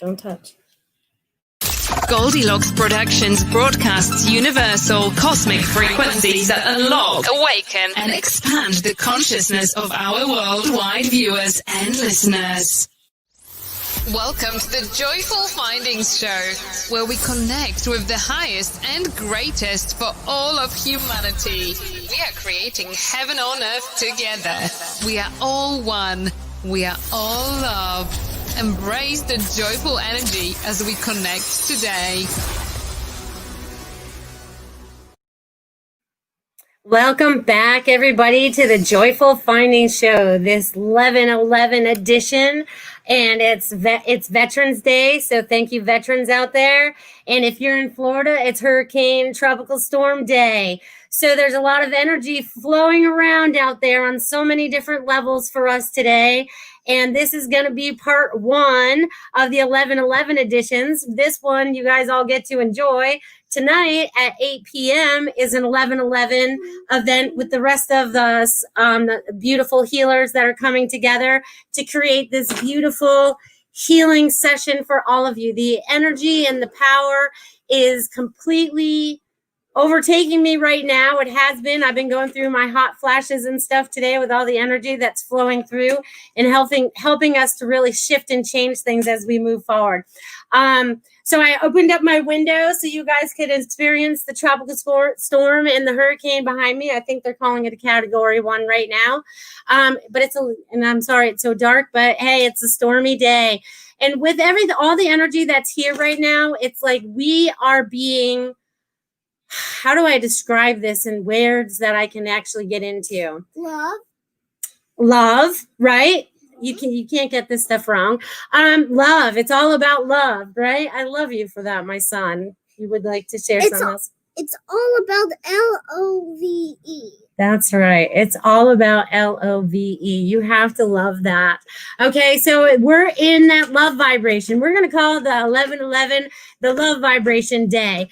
Don't touch. Goldylocks Productions broadcasts universal cosmic frequencies that unlock, awaken, and expand the consciousness of our worldwide viewers and listeners. Welcome to the Joyful Findings Show, where we connect with the highest and greatest for all of humanity. We are creating heaven on earth together. We are all one. We are all love. Embrace the joyful energy as we connect today. Welcome back, everybody, to the Joyful Findings Show, this 11/11 edition. And it's Veterans Day, so thank you, veterans out there. And if you're in Florida, it's Hurricane Tropical Storm Day. So there's a lot of energy flowing around out there on so many different levels for us today. And this is going to be part one of the 11/11 editions. This one you guys all get to enjoy. Tonight at 8 p.m. is an 11/11 event with the rest of the beautiful healers that are coming together to create this beautiful healing session for all of you. The energy and the power is completely overtaking me right now. It has been. I've been going through my hot flashes and stuff today with all the energy that's flowing through and helping us to really shift and change things as we move forward. So I opened up my window so you guys could experience the tropical storm and the hurricane behind me. I think they're calling it a category 1 right now. But and I'm sorry it's so dark, but hey, it's a stormy day. And with all the energy that's here right now, it's like we are being, how do I describe this in words that I can actually get into? Love, right? You can't get this stuff wrong. Love. It's all about love, right? I love you for that, my son. You would like to share something else? It's all about LOVE. That's right. It's all about LOVE. You have to love that. Okay, so we're in that love vibration. We're going to call the 11/11 the love vibration day.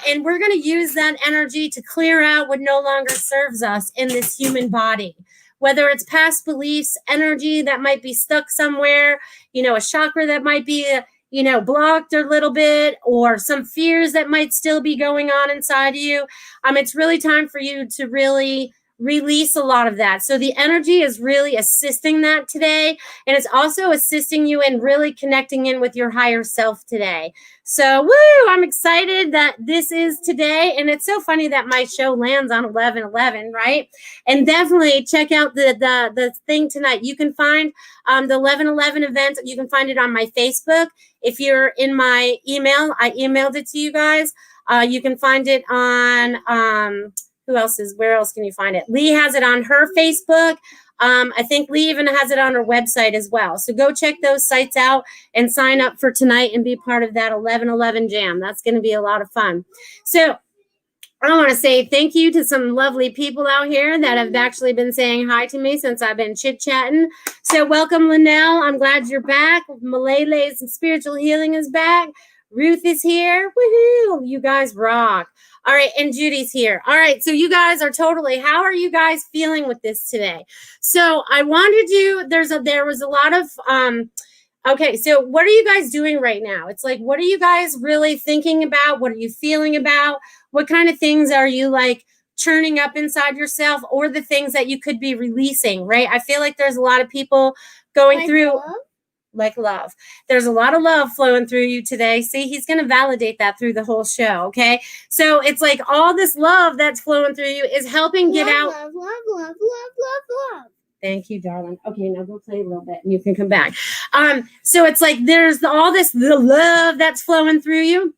And we're going to use that energy to clear out what no longer serves us in this human body. Whether it's past beliefs, energy that might be stuck somewhere, a chakra that might be, blocked a little bit, or some fears that might still be going on inside you. It's really time for you to really release a lot of that. So the energy is really assisting that today. And it's also assisting you in really connecting in with your higher self today. So, woo, I'm excited that this is today. And it's so funny that my show lands on 11/11, right? And definitely check out the thing tonight. You can find the 11/11 event. You can find it on my Facebook. If you're in my email, I emailed it to you guys. You can find it on, where else can you find it? Lee has it on her Facebook. I think Lee even has it on her website as well. So go check those sites out and sign up for tonight and be part of that 11/11 jam. That's going to be a lot of fun. So I want to say thank you to some lovely people out here that have actually been saying hi to me since I've been chit-chatting. So welcome, Linnell. I'm glad you're back. Malayle's Spiritual Healing is back. Ruth is here. Woohoo! You guys rock. All right, and Judy's here. All right, so you guys are how are you guys feeling with this today? So I wanted you, there was a lot of, okay, so what are you guys doing right now? It's like, what are you guys really thinking about? What are you feeling about? What kind of things are you like churning up inside yourself, or the things that you could be releasing, right? I feel like there's a lot of people going through... Like love. There's a lot of love flowing through you today. See, he's going to validate that through the whole show. Okay. So it's like all this love that's flowing through you is helping get out. Love. Thank you, darling. Okay. Now go play a little bit and you can come back. So it's like, there's the love that's flowing through you.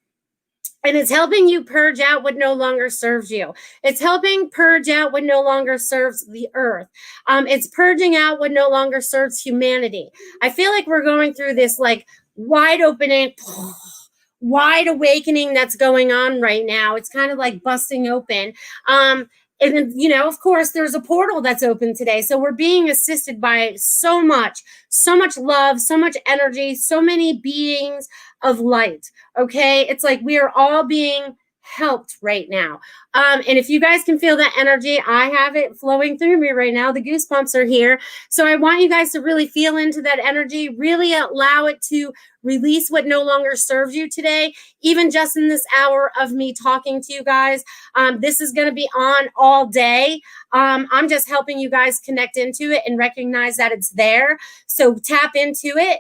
And it's helping you purge out what no longer serves you. It's helping purge out what no longer serves the earth. It's purging out what no longer serves humanity. I feel like we're going through this like wide awakening that's going on right now. It's kind of like busting open. And, of course, there's a portal that's open today. So we're being assisted by so much love, so much energy, so many beings of light. Okay. It's like we are all being helped right now. And if you guys can feel that energy, I have it flowing through me right now. The goosebumps are here. So I want you guys to really feel into that energy, really allow it to release what no longer serves you today, even just in this hour of me talking to you guys. This is going to be on all day. I'm just helping you guys connect into it and recognize that it's there. So tap into it.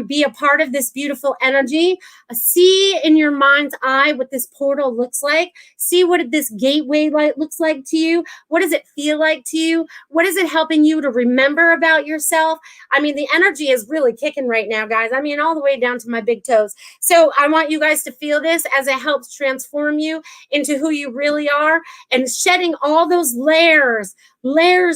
Be a part of this beautiful energy. See in your mind's eye what this portal looks like. See what this gateway light looks like to you. What does it feel like to you? What is it helping you to remember about yourself? I mean, the energy is really kicking right now, guys. I mean, all the way down to my big toes. So I want you guys to feel this as it helps transform you into who you really are and shedding all those layers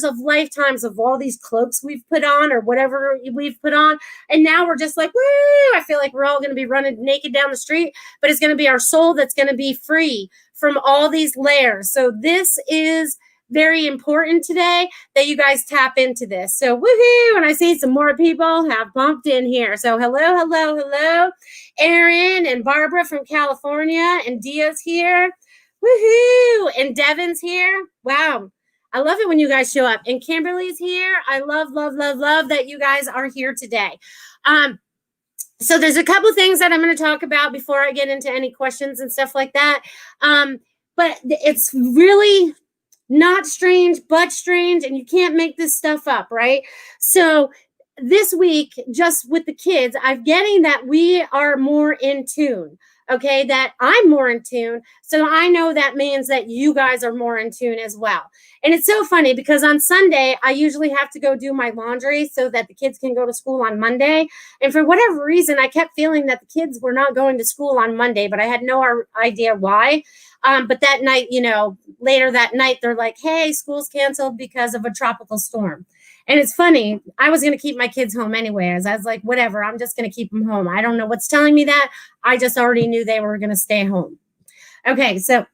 of lifetimes of all these cloaks we've put on or whatever we've put on. And now we're just like, woo, I feel like we're all going to be running naked down the street, but it's going to be our soul that's going to be free from all these layers. So this is very important today that you guys tap into this. So woohoo. And I see some more people have bumped in here. So hello. Aaron and Barbara from California and Dia's here. Woohoo. And Devin's here. Wow. I love it when you guys show up. And Kimberly's here. I love that you guys are here today. So there's a couple things that I'm going to talk about before I get into any questions and stuff like that. But it's really not strange, but strange. And you can't make this stuff up, right? So this week, just with the kids, I'm getting that we are more in tune. Okay, that I'm more in tune. So I know that means that you guys are more in tune as well. And it's so funny because on Sunday, I usually have to go do my laundry so that the kids can go to school on Monday. And for whatever reason, I kept feeling that the kids were not going to school on Monday, but I had no idea why. But that night, later that night, they're like, hey, school's canceled because of a tropical storm. And it's funny, I was going to keep my kids home anyways. I was like, whatever, I'm just going to keep them home. I don't know what's telling me that. I just already knew they were going to stay home. Okay, so,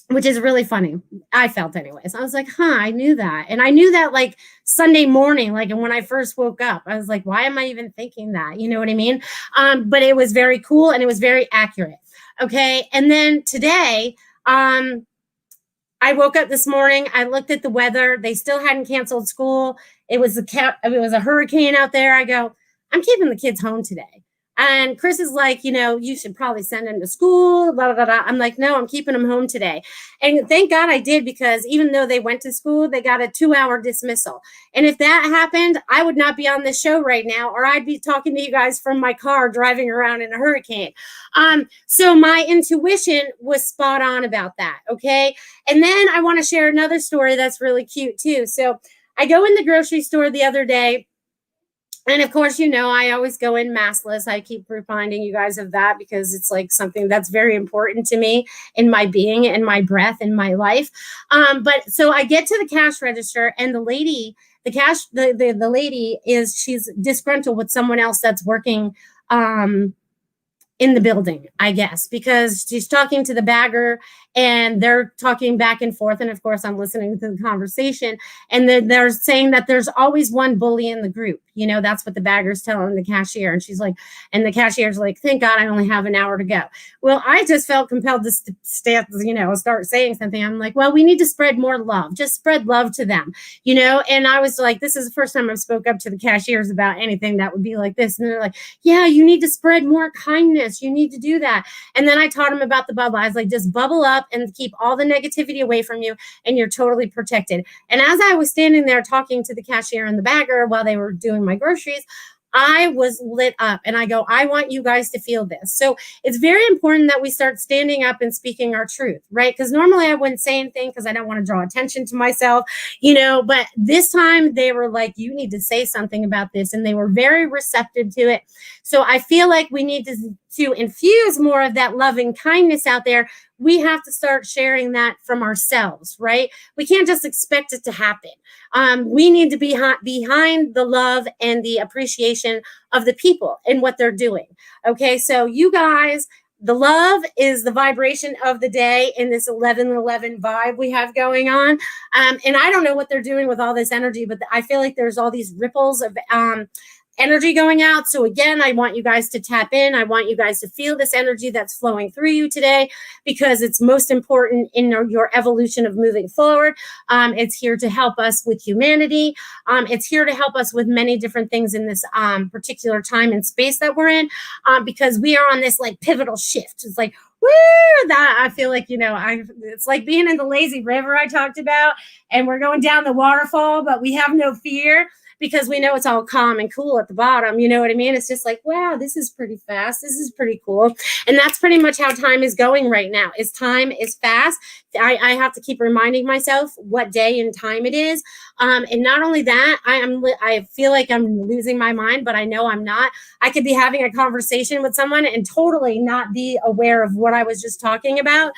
which is really funny. I felt anyways. I was like, I knew that. And I knew that like Sunday morning, like when I first woke up, I was like, why am I even thinking that? You know what I mean? But it was very cool and it was very accurate. Okay, and then today, I woke up this morning. I looked at the weather. They still hadn't canceled school. It was a hurricane out there. I go, I'm keeping the kids home today. And Chris is like, you should probably send them to school. Blah, blah, blah. I'm like, no, I'm keeping them home today. And thank God I did, because even though they went to school, they got a 2-hour dismissal. And if that happened, I would not be on this show right now, or I'd be talking to you guys from my car driving around in a hurricane. So my intuition was spot on about that. Okay. And then I want to share another story that's really cute too. So I go in the grocery store the other day. And of course, I always go in maskless. I keep reminding you guys of that because it's like something that's very important to me in my being and my breath in my life. But so I get to the cash register and the lady, the lady she's disgruntled with someone else that's working in the building, I guess, because she's talking to the bagger and they're talking back and forth. And of course, I'm listening to the conversation. And then they're saying that there's always one bully in the group. That's what the bagger's telling the cashier. And she's like, and the cashier's like, thank God I only have an hour to go. Well, I just felt compelled to start saying something. I'm like, well, we need to spread more love. Just spread love to them, And I was like, this is the first time I've spoke up to the cashiers about anything that would be like this. And they're like, yeah, you need to spread more kindness. You need to do that. And then I taught them about the bubble. I was like, just bubble up and keep all the negativity away from you, and you're totally protected. And as I was standing there talking to the cashier and the bagger while they were doing my groceries, I was lit up, and I go, I want you guys to feel this. So it's very important that we start standing up and speaking our truth, right? Because normally I wouldn't say anything because I don't want to draw attention to myself, but this time they were like, you need to say something about this. And they were very receptive to it. So I feel like we need to infuse more of that loving kindness out there. We have to start sharing that from ourselves, right? We can't just expect it to happen. We need to be behind the love and the appreciation of the people and what they're doing. Okay, so you guys, the love is the vibration of the day in this 11/11 vibe we have going on. And I don't know what they're doing with all this energy, but I feel like there's all these ripples of energy going out. So again, I want you guys to tap in. I want you guys to feel this energy that's flowing through you today, because it's most important in your evolution of moving forward. It's here to help us with humanity. It's here to help us with many different things in this particular time and space that we're in, because we are on this like pivotal shift. It's like, woo, that I feel like, it's like being in the lazy river I talked about, and we're going down the waterfall, but we have no fear, because we know it's all calm and cool at the bottom. You know what I mean? It's just like, wow, this is pretty fast. This is pretty cool. And that's pretty much how time is going right now. Time is fast. I have to keep reminding myself what day and time it is. And not only that, I feel like I'm losing my mind, but I know I'm not. I could be having a conversation with someone and totally not be aware of what I was just talking about.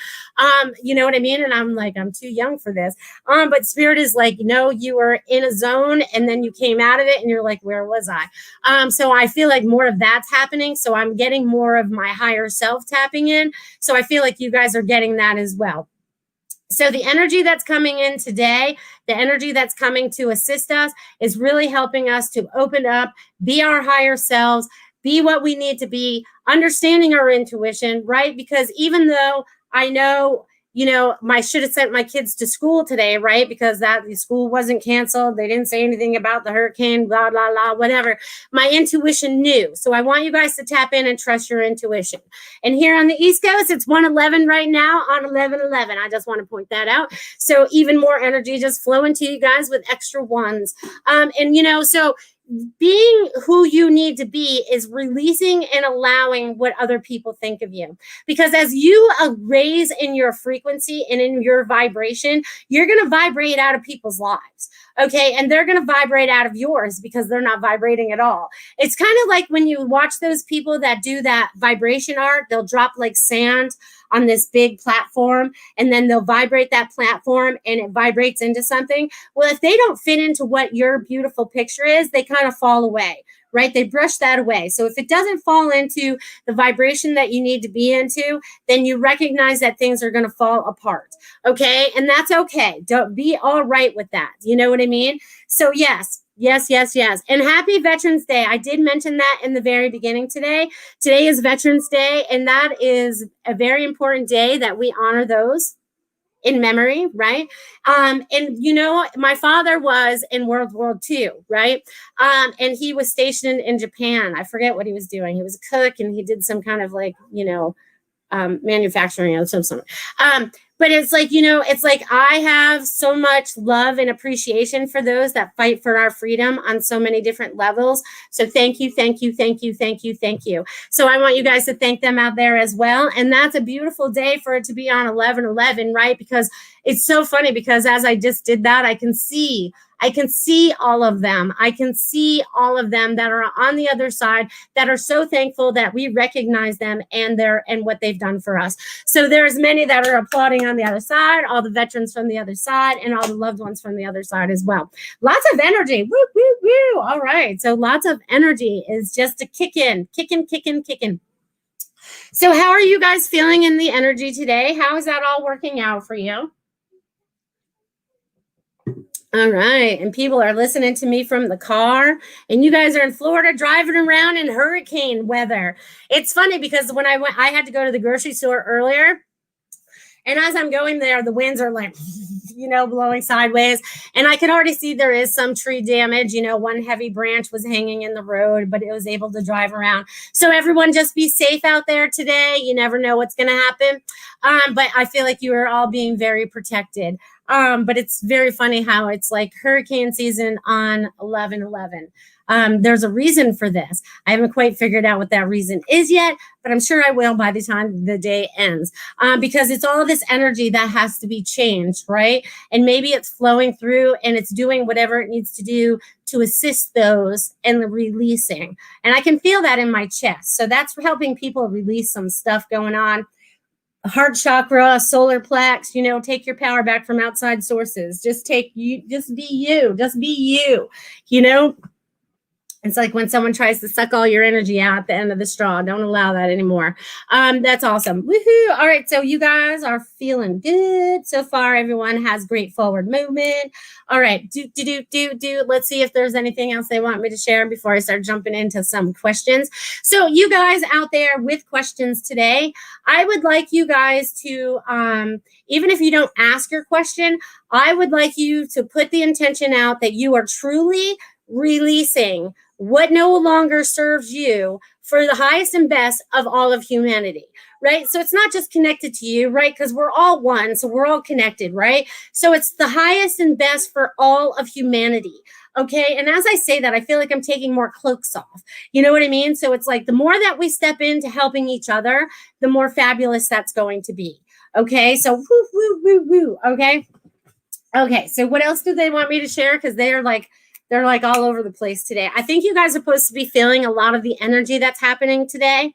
You know what I mean? And I'm like, I'm too young for this. But spirit is like, you were in a zone and then you came out of it and you're like, where was I? So I feel like more of that's happening. So I'm getting more of my higher self tapping in. So I feel like you guys are getting that as well. So the energy that's coming in today, the energy that's coming to assist us, is really helping us to open up, be our higher selves, be what we need to be, understanding our intuition, right? Because even though I know, I should have sent my kids to school today, right? Because the school wasn't canceled. They didn't say anything about the hurricane, blah, blah, blah, whatever. My intuition knew. So I want you guys to tap in and trust your intuition. And here on the East Coast, it's 1:11 right now on 11/11. I just want to point that out. So even more energy just flowing to you guys with extra ones. So being who you need to be is releasing and allowing what other people think of you. Because as you raise in your frequency and in your vibration, you're going to vibrate out of people's lives. Okay. And they're going to vibrate out of yours because they're not vibrating at all. It's kind of like when you watch those people that do that vibration art, they'll drop like sand on this big platform, and then they'll vibrate that platform and it vibrates into something. Well, if they don't fit into what your beautiful picture is, they kind of fall away, right? They brush that away. So if it doesn't fall into the vibration that you need to be into, then you recognize that things are going to fall apart. Okay. And that's okay. Don't be all right with that. You know what I mean? So yes. And happy Veterans Day. I did mention that in the very beginning today. Today is Veterans Day, and that is a very important day that we honor those in memory, right? My father was in World War II, right? And he was stationed in Japan. I forget what he was doing. He was a cook, and he did some kind of manufacturing or something. But it's like, it's like I have so much love and appreciation for those that fight for our freedom on so many different levels. So thank you. So I want you guys to thank them out there as well. And that's a beautiful day for it to be on 11/11, right? Because it's so funny, because as I just did that, I can see all of them. I can see all of them that are on the other side that are so thankful that we recognize them and what they've done for us. So there's many that are applauding on the other side, all the veterans from the other side, and all the loved ones from the other side as well. Lots of energy. Woo, woo, woo. All right. So lots of energy is just a kicking. So how are you guys feeling in the energy today? How is that all working out for you? All right. And people are listening to me from the car, and you guys are in Florida driving around in hurricane weather. It's funny because when I had to go to the grocery store earlier, and as I'm going there, the winds are like, blowing sideways. And I could already see there is some tree damage. One heavy branch was hanging in the road, but it was able to drive around. So everyone just be safe out there today. You never know what's going to happen. But I feel like you are all being very protected. But it's very funny how it's like hurricane season on 11/11. There's a reason for this. I haven't quite figured out what that reason is yet, but I'm sure I will by the time the day ends, because it's all this energy that has to be changed, right? And maybe it's flowing through and it's doing whatever it needs to do to assist those in the releasing. And I can feel that in my chest. So that's helping people release some stuff going on. Heart chakra, solar plex, take your power back from outside sources. Just be you. It's like when someone tries to suck all your energy out at the end of the straw. Don't allow that anymore. That's awesome. Woohoo. All right. So you guys are feeling good so far. Everyone has great forward movement. All right. Let's see if there's anything else they want me to share before I start jumping into some questions. So you guys out there with questions today, I would like you guys to, even if you don't ask your question, I would like you to put the intention out that you are truly releasing what no longer serves you for the highest and best of all of humanity, right? So it's not just connected to you, right? Because we're all one, so we're all connected, right? So it's the highest and best for all of humanity, okay? And as I say that, I feel like I'm taking more cloaks off. You know what I mean? So it's like the more that we step into helping each other, the more fabulous that's going to be, okay? So woo, woo, woo, woo, okay? Okay, so what else do they want me to share? Because they're like all over the place today. I think you guys are supposed to be feeling a lot of the energy that's happening today,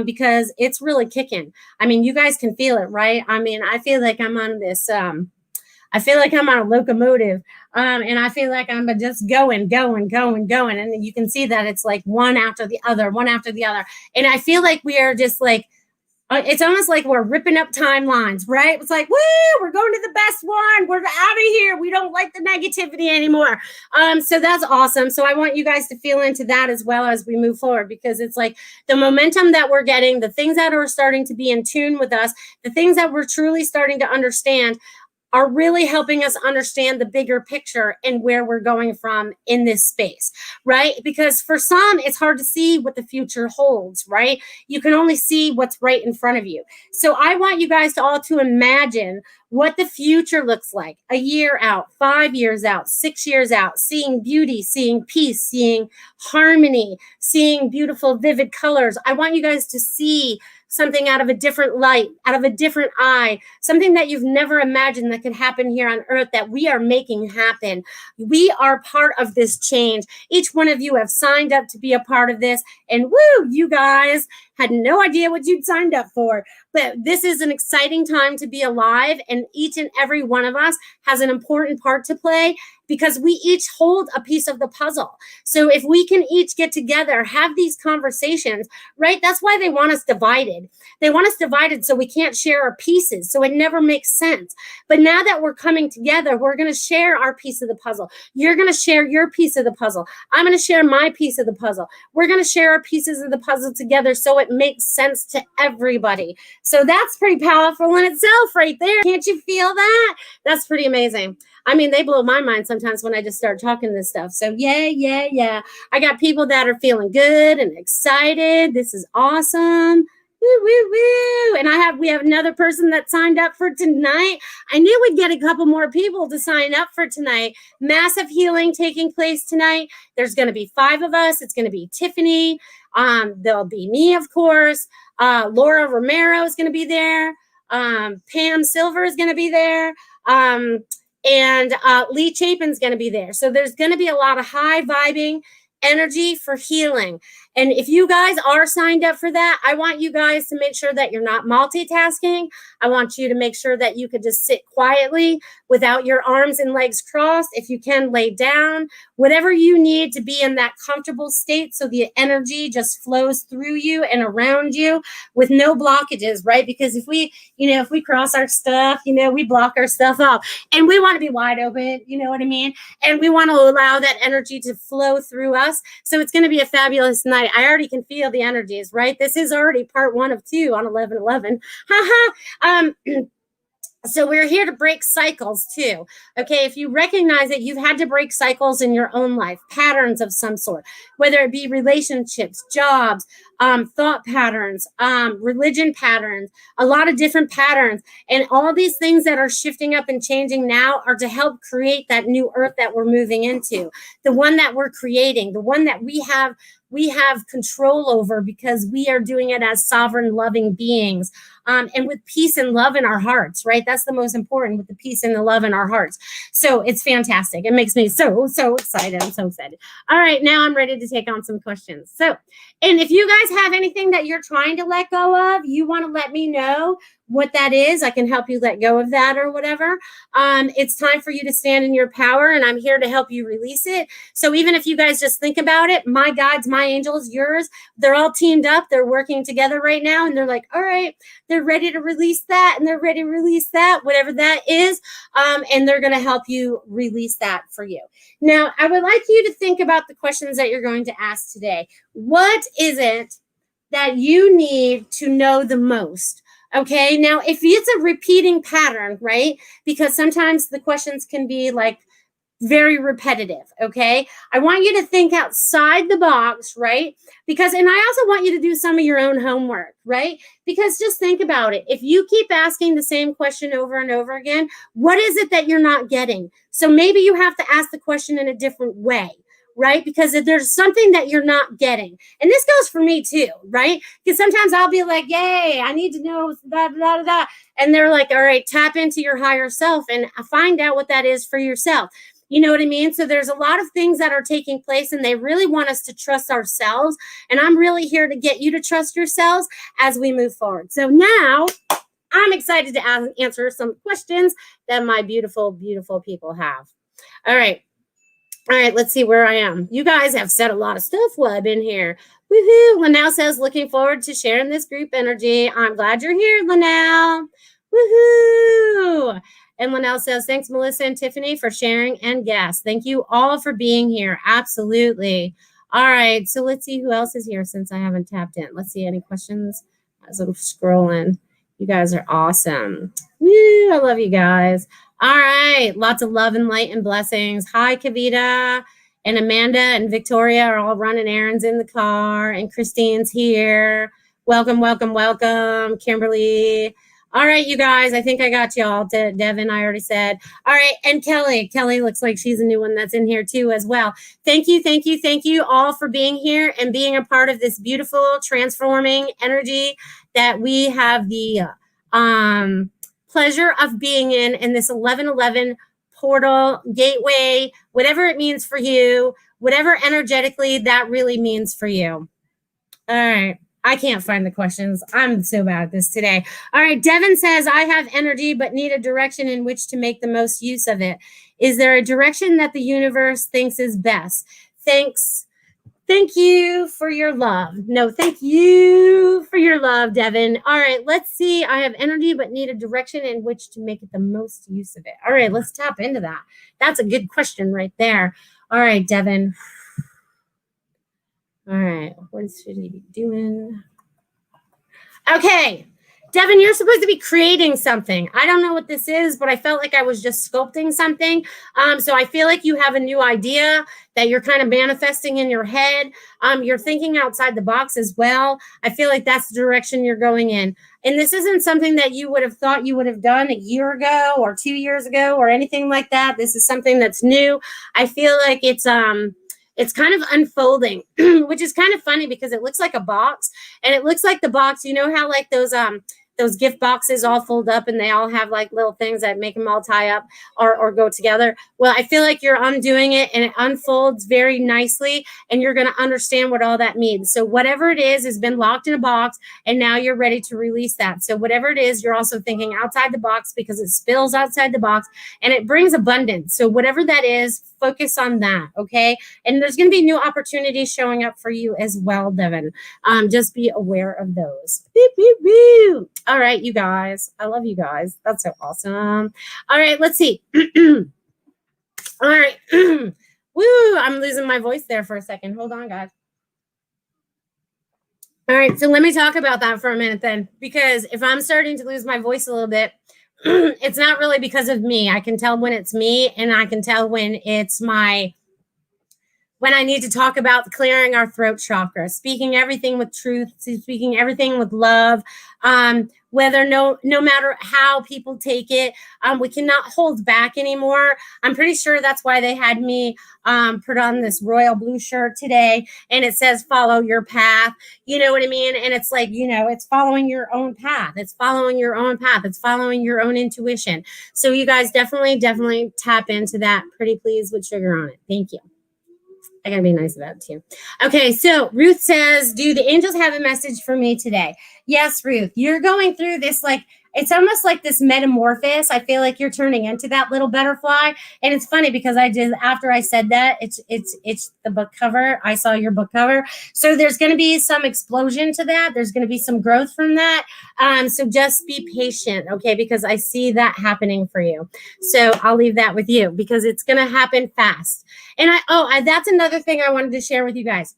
because it's really kicking. I mean, you guys can feel it, right? I mean, I feel like I'm on this, I feel like I'm on a locomotive, and I feel like I'm just going. And you can see that it's like one after the other. And I feel like we are just like, it's almost like we're ripping up timelines, right? It's like, woo, we're going to the best one. We're out of here. We don't like the negativity anymore. So that's awesome. So I want you guys to feel into that as well as we move forward, because it's like the momentum that we're getting, the things that are starting to be in tune with us, the things that we're truly starting to understand are really helping us understand the bigger picture and where we're going from in this space, right? Because for some, it's hard to see what the future holds, right? You can only see what's right in front of you. So I want you guys to all to imagine what the future looks like a year out, 5 years out, 6 years out, seeing beauty, seeing peace, seeing harmony, seeing beautiful, vivid colors. I want you guys to see something out of a different light, out of a different eye, something that you've never imagined that could happen here on earth that we are making happen. We are part of this change. Each one of you have signed up to be a part of this, and woo, you guys had no idea what you'd signed up for. But this is an exciting time to be alive, and each and every one of us has an important part to play because we each hold a piece of the puzzle. So if we can each get together, have these conversations, right? That's why they want us divided. They want us divided so we can't share our pieces. So it never makes sense. But now that we're coming together, we're going to share our piece of the puzzle. You're going to share your piece of the puzzle. I'm going to share my piece of the puzzle. We're going to share our pieces of the puzzle together so it makes sense to everybody. So that's pretty powerful in itself right there. Can't you feel that? That's pretty amazing. I mean, they blow my mind sometimes when I just start talking this stuff. So yeah. I got people that are feeling good and excited. This is awesome. Woo. And we have another person that signed up for tonight. I knew we'd get a couple more people to sign up for tonight. Massive healing taking place tonight. There's going to be 5 of us. It's going to be Tiffany. There'll be me, of course. Laura Romero is going to be there. Pam Silver is going to be there. And Lee Chapin's going to be there. So there's going to be a lot of high vibing energy for healing. And if you guys are signed up for that, I want you guys to make sure that you're not multitasking. I want you to make sure that you could just sit quietly without your arms and legs crossed. If you can, lay down, whatever you need to be in that comfortable state so the energy just flows through you and around you with no blockages, right? Because if we cross our stuff, we block our stuff off, and we want to be wide open, you know what I mean? And we want to allow that energy to flow through us. So it's going to be a fabulous night. I already can feel the energies, right? This is already part 1 of 2 on 11/11. So we're here to break cycles too. Okay, if you recognize that you've had to break cycles in your own life, patterns of some sort, whether it be relationships, jobs, thought patterns, religion patterns, a lot of different patterns, and all these things that are shifting up and changing now are to help create that new earth that we're moving into, the one that we're creating, the one that we have we have control over, because we are doing it as sovereign, loving beings, and with peace and love in our hearts, right? That's the most important, with the peace and the love in our hearts. So it's fantastic. It makes me so excited. I'm so excited. All right, now I'm ready to take on some questions. So, and if you guys have anything that you're trying to let go of, you want to let me know what that is. I can help you let go of that or whatever. It's time for you to stand in your power, and I'm here to help you release it. So even if you guys just think about it, my guides, my angels, yours, they're all teamed up. They're working together right now, and they're like, all right, they're ready to release that, and they're ready to release that, whatever that is, and they're going to help you release that for you. Now, I would like you to think about the questions that you're going to ask today. What is it that you need to know the most? Okay, now if it's a repeating pattern, right? Because sometimes the questions can be like very repetitive, okay? I want you to think outside the box, right? Because, and I also want you to do some of your own homework, right? Because just think about it. If you keep asking the same question over and over again, what is it that you're not getting? So maybe you have to ask the question in a different way, right? Because if there's something that you're not getting, and this goes for me too, right? Because sometimes I'll be like, yay, I need to know da, da, da, da. And they're like, all right, tap into your higher self and find out what that is for yourself. You know what I mean? So there's a lot of things that are taking place, and they really want us to trust ourselves. And I'm really here to get you to trust yourselves as we move forward. So now I'm excited to answer some questions that my beautiful, beautiful people have. All right. All right, let's see where I am. You guys have said a lot of stuff while I've been here. Woohoo! Linnell says, looking forward to sharing this group energy. I'm glad you're here, Linnell. Woohoo! And Linnell says, thanks, Melissa and Tiffany, for sharing and guests. Thank you all for being here. Absolutely. All right, so let's see who else is here since I haven't tapped in. Let's see, any questions as I'm scrolling. You guys are awesome. Woo, I love you guys. All right. Lots of love and light and blessings. Hi, Kavita. And Amanda and Victoria are all running errands in the car. And Christine's here. Welcome, welcome, welcome. Kimberly. All right, you guys. I think I got you all. Devin, I already said. All right. And Kelly. Kelly looks like she's a new one that's in here too as well. Thank you, thank you, thank you all for being here and being a part of this beautiful transforming energy that we have the pleasure of being in this 1111 portal, gateway, whatever it means for you, whatever energetically that really means for you. All right. I can't find the questions. I'm so bad at this today. All right. Devin says, I have energy, but need a direction in which to make the most use of it. Is there a direction that the universe thinks is best? Thanks. Thank you for your love. No, thank you for your love, Devin. All right, let's see. I have energy, but need a direction in which to make it the most use of it. All right, let's tap into that. That's a good question right there. All right, Devin. All right, what should he be doing? Okay. Devin, you're supposed to be creating something. I don't know what this is, but I felt like I was just sculpting something. So I feel like you have a new idea that you're kind of manifesting in your head. You're thinking outside the box as well. I feel like that's the direction you're going in. And this isn't something that you would have thought you would have done a year ago or 2 years ago or anything like that. This is something that's new. I feel like it's kind of unfolding, which is kind of funny because it looks like a box, and it looks like the box, you know how like those gift boxes all fold up and they all have like little things that make them all tie up or go together. Well, I feel like you're undoing it and it unfolds very nicely, and you're going to understand what all that means. So whatever it is has been locked in a box, and now you're ready to release that. So whatever it is, you're also thinking outside the box because it spills outside the box and it brings abundance. So whatever that is, focus on that, okay? And there's going to be new opportunities showing up for you as well, Devin. Just be aware of those. Beep, beep, beep. All right, you guys. I love you guys. That's so awesome. All right, let's see. All right. Woo, I'm losing my voice there for a second. Hold on, guys. All right, so let me talk about that for a minute then, because if I'm starting to lose my voice a little bit, it's not really because of me. I can tell when it's me, and I can tell when it's when I need to talk about clearing our throat chakra, speaking everything with truth, speaking everything with love. whether no matter how people take it. We cannot hold back anymore. I'm pretty sure that's why they had me put on this royal blue shirt today, and it says follow your path. You know what I mean? And it's like, it's following your own path. It's following your own path. It's following your own intuition. So you guys definitely tap into that. Pretty please with sugar on it. Thank you. I gotta be nice about it too. Okay, so Ruth says, do the angels have a message for me today? Yes, Ruth, you're going through this, like, it's almost like this metamorphosis. I feel like you're turning into that little butterfly. And it's funny because after I said that, it's the book cover. I saw your book cover. So there's going to be some explosion to that. There's going to be some growth from that. So just be patient, okay? Because I see that happening for you. So I'll leave that with you because it's going to happen fast. And that's another thing I wanted to share with you guys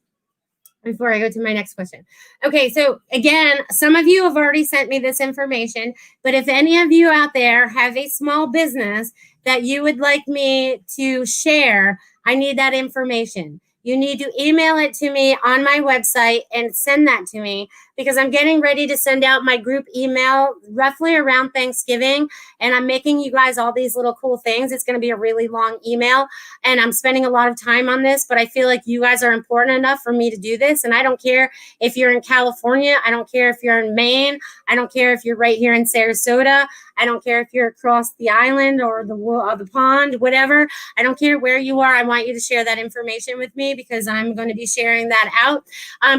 before I go to my next question. Okay, so again, some of you have already sent me this information, but if any of you out there have a small business that you would like me to share, I need that information. You need to email it to me on my website and send that to me because I'm getting ready to send out my group email roughly around Thanksgiving, and I'm making you guys all these little cool things. It's going to be a really long email, and I'm spending a lot of time on this, but I feel like you guys are important enough for me to do this, and I don't care if you're in California. I don't care if you're in Maine. I don't care if you're right here in Sarasota. I don't care if you're across the island or the pond, whatever. I don't care where you are. I want you to share that information with me because I'm going to be sharing that out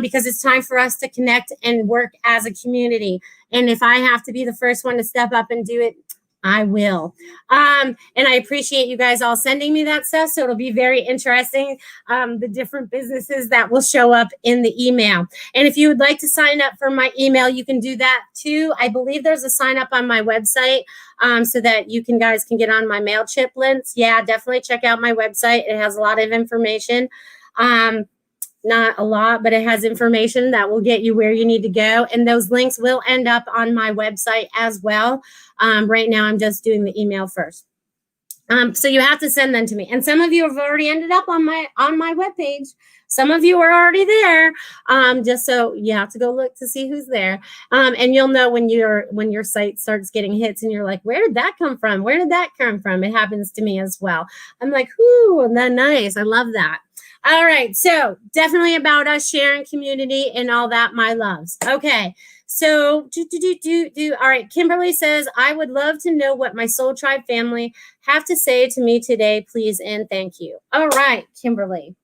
because it's time for us to connect and work as a community. And if I have to be the first one to step up and do it, I will. And I appreciate you guys all sending me that stuff. So it'll be very interesting, the different businesses that will show up in the email. And if you would like to sign up for my email, you can do that too. I believe there's a sign up on my website so that you guys can get on my MailChimp links. Yeah, definitely check out my website. It has a lot of information. Not a lot, but it has information that will get you where you need to go. And those links will end up on my website as well. Right now, I'm just doing the email first. So you have to send them to me. And some of you have already ended up on my webpage. Some of you are already there. Just so you have to go look to see who's there. And you'll know when your site starts getting hits and you're like, where did that come from? Where did that come from? It happens to me as well. I'm like, whoo, that's nice. I love that. All right. So definitely about us sharing community and all that, my loves. Okay. So all right. Kimberly says, I would love to know what my Soul Tribe family have to say to me today, please. And thank you. All right, Kimberly.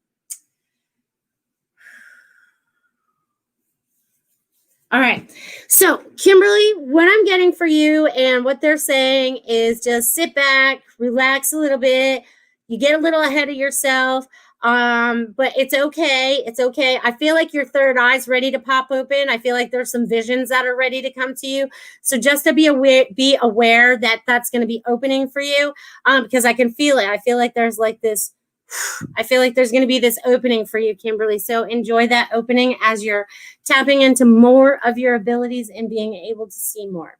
All right. So Kimberly, what I'm getting for you and what they're saying is just sit back, relax a little bit. You get a little ahead of yourself. But it's okay. It's okay. I feel like your third eye's ready to pop open. I feel like there's some visions that are ready to come to you. So just to be aware that that's going to be opening for you. Because I can feel it. I feel like there's going to be this opening for you, Kimberly. So enjoy that opening as you're tapping into more of your abilities and being able to see more.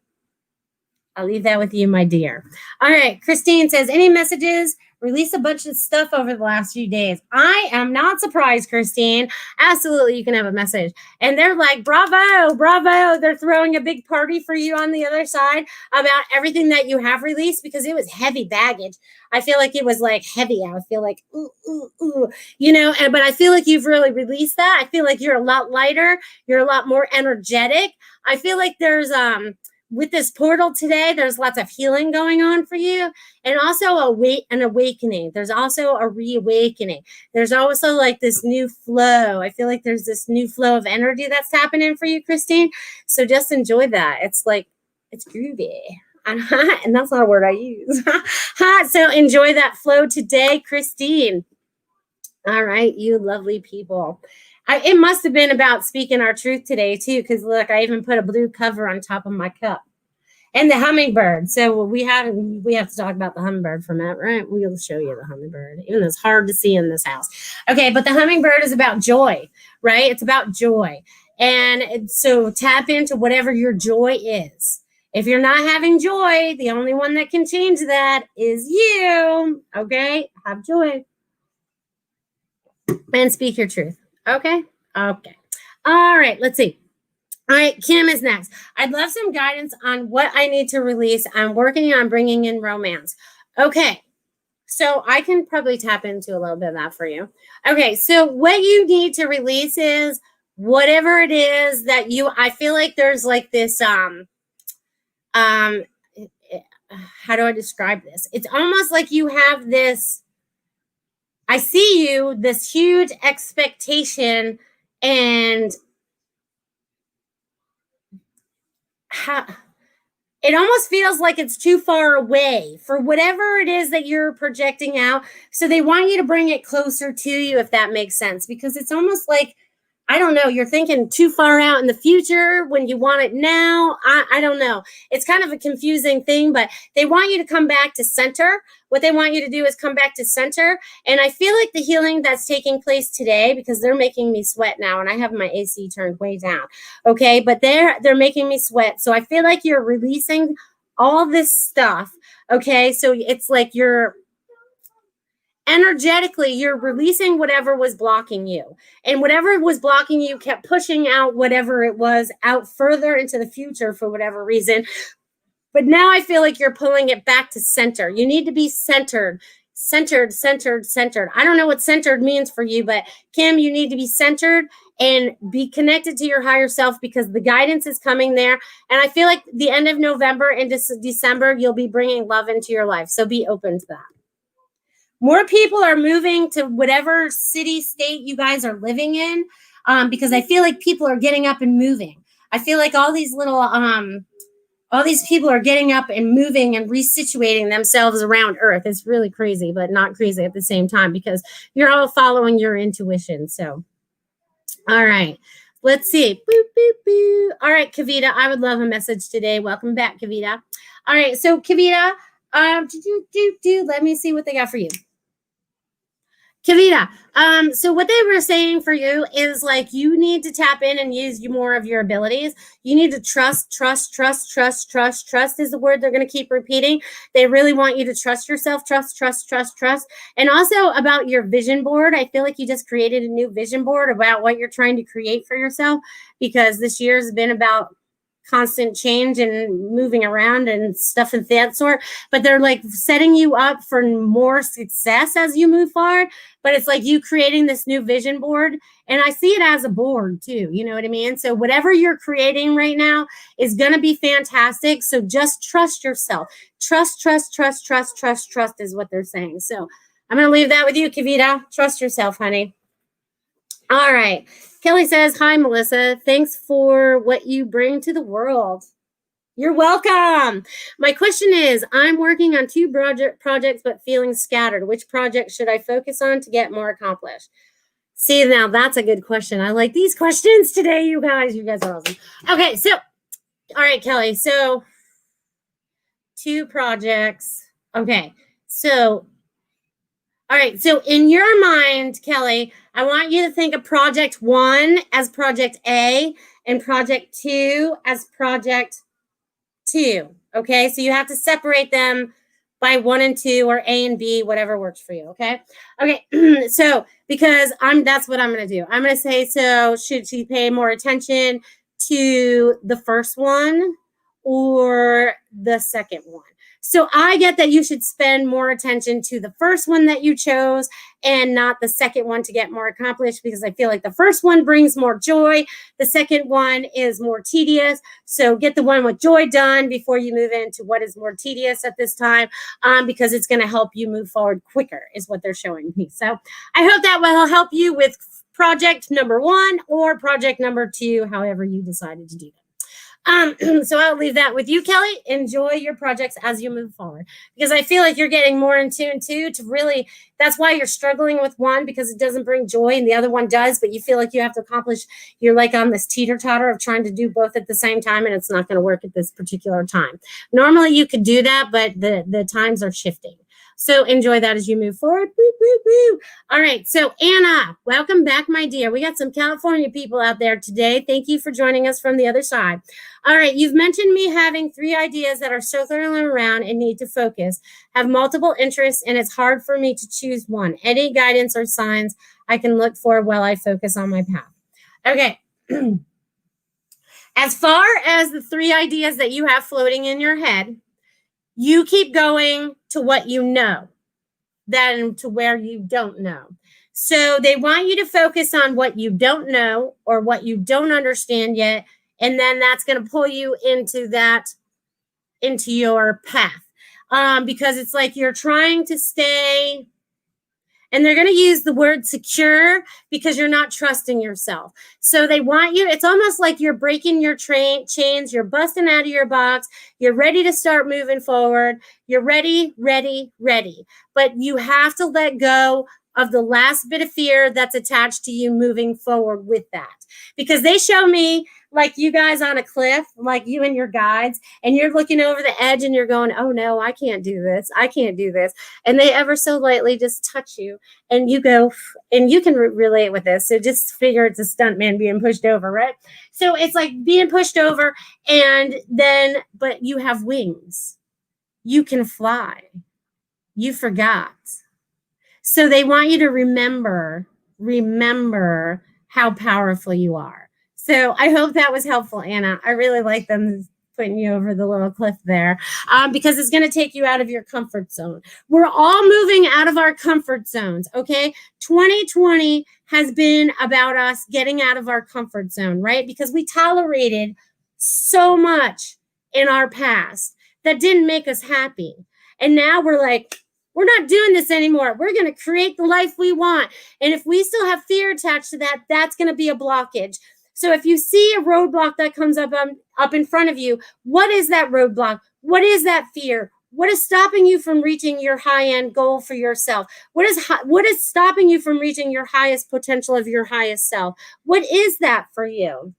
I'll leave that with you, my dear. All right. Christine says, any messages? Release a bunch of stuff over the last few days. I am not surprised, Christine. Absolutely, you can have a message. And they're like, bravo, bravo. They're throwing a big party for you on the other side about everything that you have released because it was heavy baggage. I feel like it was like heavy. I feel like, ooh, but I feel like you've really released that. I feel like you're a lot lighter. You're a lot more energetic. I feel like there's, with this portal today, there's lots of healing going on for you and also an awakening. There's also a reawakening. There's also like this new flow. I feel like there's this new flow of energy that's happening for you, Christine. So just enjoy that. It's like, it's groovy. And that's not a word I use. So enjoy that flow today, Christine. All right, you lovely people. It must have been about speaking our truth today, too, because, look, I even put a blue cover on top of my cup. And the hummingbird. So we have to talk about the hummingbird for a minute, right? We'll show you the hummingbird, even though it's hard to see in this house. Okay, but the hummingbird is about joy, right? It's about joy. And so tap into whatever your joy is. If you're not having joy, the only one that can change that is you, okay? Have joy. And speak your truth. Okay. All right. Let's see. All right, Kim is next. I'd love some guidance on what I need to release. I'm working on bringing in romance. Okay, so I can probably tap into a little bit of that for you. Okay, so what you need to release is whatever it is that I feel like there's like this, how do I describe this? It's almost like you have this, I see you, this huge expectation, and it almost feels like it's too far away for whatever it is that you're projecting out. So they want you to bring it closer to you, if that makes sense, because it's almost like, I don't know, you're thinking too far out in the future when you want it now. I don't know. It's kind of a confusing thing, but they want you to come back to center. What they want you to do is come back to center. And I feel like the healing that's taking place today, because they're making me sweat now, and I have my AC turned way down. Okay, but they're making me sweat. So I feel like you're releasing all this stuff. Okay, so it's like you're energetically, you're releasing whatever was blocking you, and whatever was blocking you kept pushing out whatever it was out further into the future for whatever reason. But now I feel like you're pulling it back to center. You need to be centered. I don't know what centered means for you, but Kim, you need to be centered and be connected to your higher self, because the guidance is coming there. And I feel like the end of November into December, you'll be bringing love into your life. So be open to that. More people are moving to whatever city, state you guys are living in, because I feel like people are getting up and moving. I feel like all these people are getting up and moving and resituating themselves around Earth. It's really crazy, but not crazy at the same time, because you're all following your intuition. So, all right, let's see. Boop, boop, boop. All right, Kavita, I would love a message today. Welcome back, Kavita. All right, so Kavita, let me see what they got for you. Kavita, so what they were saying for you is like you need to tap in and use more of your abilities. You need to trust is the word they're going to keep repeating. They really want you to trust yourself, trust. And also about your vision board, I feel like you just created a new vision board about what you're trying to create for yourself, because this year has been about constant change and moving around and stuff of that sort, but they're like setting you up for more success as you move forward. But it's like you creating this new vision board, and I see it as a board too, you know what I mean? So whatever you're creating right now is going to be fantastic. So just trust yourself. Trust is what they're saying. So I'm going to leave that with you, Kavita. Trust yourself, honey. All right. Kelly says, hi, Melissa. Thanks for what you bring to the world. You're welcome. My question is, I'm working on 2 projects, but feeling scattered. Which project should I focus on to get more accomplished? See, now that's a good question. I like these questions today, you guys. You guys are awesome. Okay, so, all right, Kelly. So, 2 projects. Okay, so, all right, so in your mind, Kelly, I want you to think of project 1 as project A and project 2 as project 2. Okay, so you have to separate them by 1 and 2, or A and B, whatever works for you. Okay, so because that's what I'm going to do. I'm going to say, so should she pay more attention to the first one or the second one? So I get that you should spend more attention to the first one that you chose and not the second one to get more accomplished, because I feel like the first one brings more joy. The second one is more tedious. So get the one with joy done before you move into what is more tedious at this time, because it's going to help you move forward quicker is what they're showing me. So I hope that will help you with project number 1 or project number 2, however you decided to do that. So I'll leave that with you, Kelly. Enjoy your projects as you move forward, because I feel like you're getting more in tune too, to really, that's why you're struggling with one, because it doesn't bring joy and the other one does, but you feel like you have to accomplish, you're like on this teeter-totter of trying to do both at the same time, and it's not going to work at this particular time. Normally you could do that, but the times are shifting. So enjoy that as you move forward. Woo, woo, woo. All right. So Anna, welcome back, my dear. We got some California people out there today. Thank you for joining us from the other side. All right. You've mentioned me having 3 ideas that are circling around and need to focus, have multiple interests, and it's hard for me to choose one. Any guidance or signs I can look for while I focus on my path? Okay. As far as the 3 ideas that you have floating in your head, you keep going to what you know, than to where you don't know. So they want you to focus on what you don't know or what you don't understand yet. And then that's going to pull you into your path. Because it's like you're trying to stay, and they're going to use the word secure because you're not trusting yourself. So they want you, it's almost like you're breaking your chains, you're busting out of your box, you're ready to start moving forward, you're ready. But you have to let go of the last bit of fear that's attached to you moving forward with that. Because they show me like you guys on a cliff, like you and your guides, and you're looking over the edge and you're going, oh no, I can't do this. And they ever so lightly just touch you and you go, and you can relate with this. So just figure it's a stunt man being pushed over, right? So it's like being pushed over, and then, but you have wings. You can fly. You forgot. So they want you to remember how powerful you are. So I hope that was helpful, Anna. I really like them putting you over the little cliff there, because it's going to take you out of your comfort zone. We're all moving out of our comfort zones, okay? 2020 has been about us getting out of our comfort zone, right? Because we tolerated so much in our past that didn't make us happy. And now we're like, we're not doing this anymore. We're going to create the life we want. And if we still have fear attached to that, that's going to be a blockage. So if you see a roadblock that comes up in front of you, what is that roadblock? What is that fear? What is stopping you from reaching your high-end goal for yourself? What is stopping you from reaching your highest potential of your highest self? What is that for you?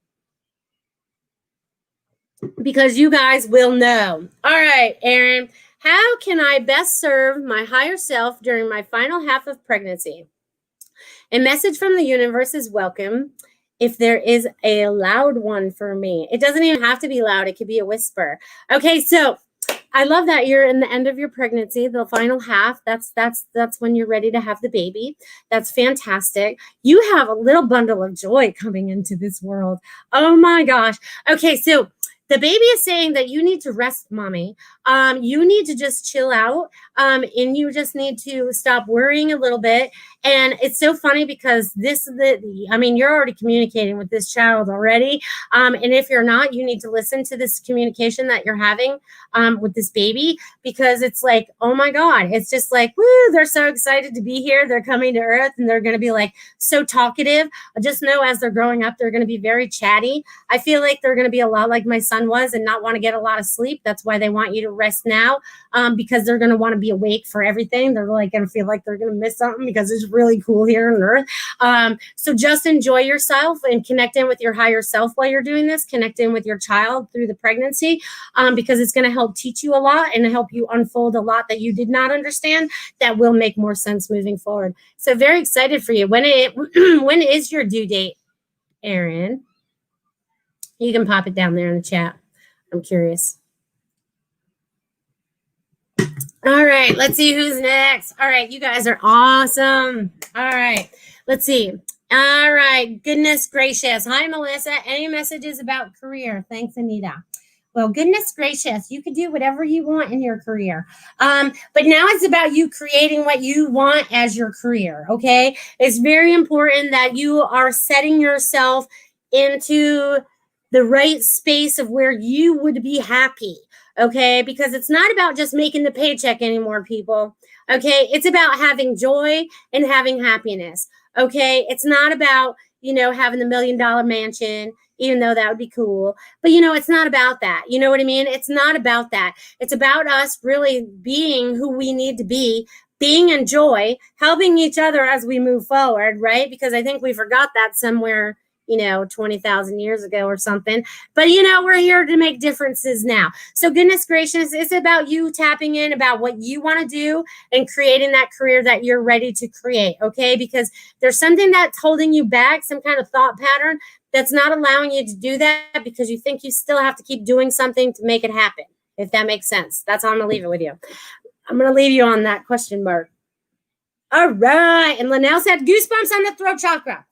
Because you guys will know. All right, Erin. How can I best serve my higher self during my final half of pregnancy? A message from the universe is welcome. If there is a loud one for me, it doesn't even have to be loud. It could be a whisper. Okay, so I love that you're in the end of your pregnancy, the final half. That's when you're ready to have the baby. That's fantastic. You have a little bundle of joy coming into this world. Oh my gosh. Okay, so the baby is saying that you need to rest, mommy. You need to just chill out, and you just need to stop worrying a little bit. And it's so funny because you're already communicating with this child already. And if you're not, you need to listen to this communication that you're having with this baby, because it's like, oh my God, it's just like, woo, they're so excited to be here. They're coming to Earth, and they're going to be like so talkative. Just know as they're growing up, they're going to be very chatty. I feel like they're going to be a lot like my son was and not want to get a lot of sleep. That's why they want you to rest now, because they're going to want to be awake for everything. They're like going to feel like they're going to miss something because it's really cool here on Earth. So just enjoy yourself and connect in with your higher self while you're doing this. Connect in with your child through the pregnancy, because it's going to help teach you a lot and help you unfold a lot that you did not understand that will make more sense moving forward. So very excited for you. When is your due date, Erin? You can pop it down there in the chat. I'm curious. All right, let's see who's next. All right, you guys are awesome. All right, let's see. All right, goodness gracious. Hi, Melissa. Any messages about career? Thanks, Anita. Well, goodness gracious, you can do whatever you want in your career. But now it's about you creating what you want as your career, okay? It's very important that you are setting yourself into the right space of where you would be happy, okay? Because it's not about just making the paycheck anymore, people, okay? It's about having joy and having happiness, okay? It's not about, having the $1 million mansion, even though that would be cool. But, it's not about that. You know what I mean? It's not about that. It's about us really being who we need to be, being in joy, helping each other as we move forward, right? Because I think we forgot that somewhere, 20,000 years ago or something. But, we're here to make differences now. So goodness gracious, it's about you tapping in about what you want to do and creating that career that you're ready to create, okay? Because there's something that's holding you back, some kind of thought pattern that's not allowing you to do that because you think you still have to keep doing something to make it happen, if that makes sense. That's how I'm going to leave it with you. I'm going to leave you on that question mark. All right. And Linnell said goosebumps on the throat chakra.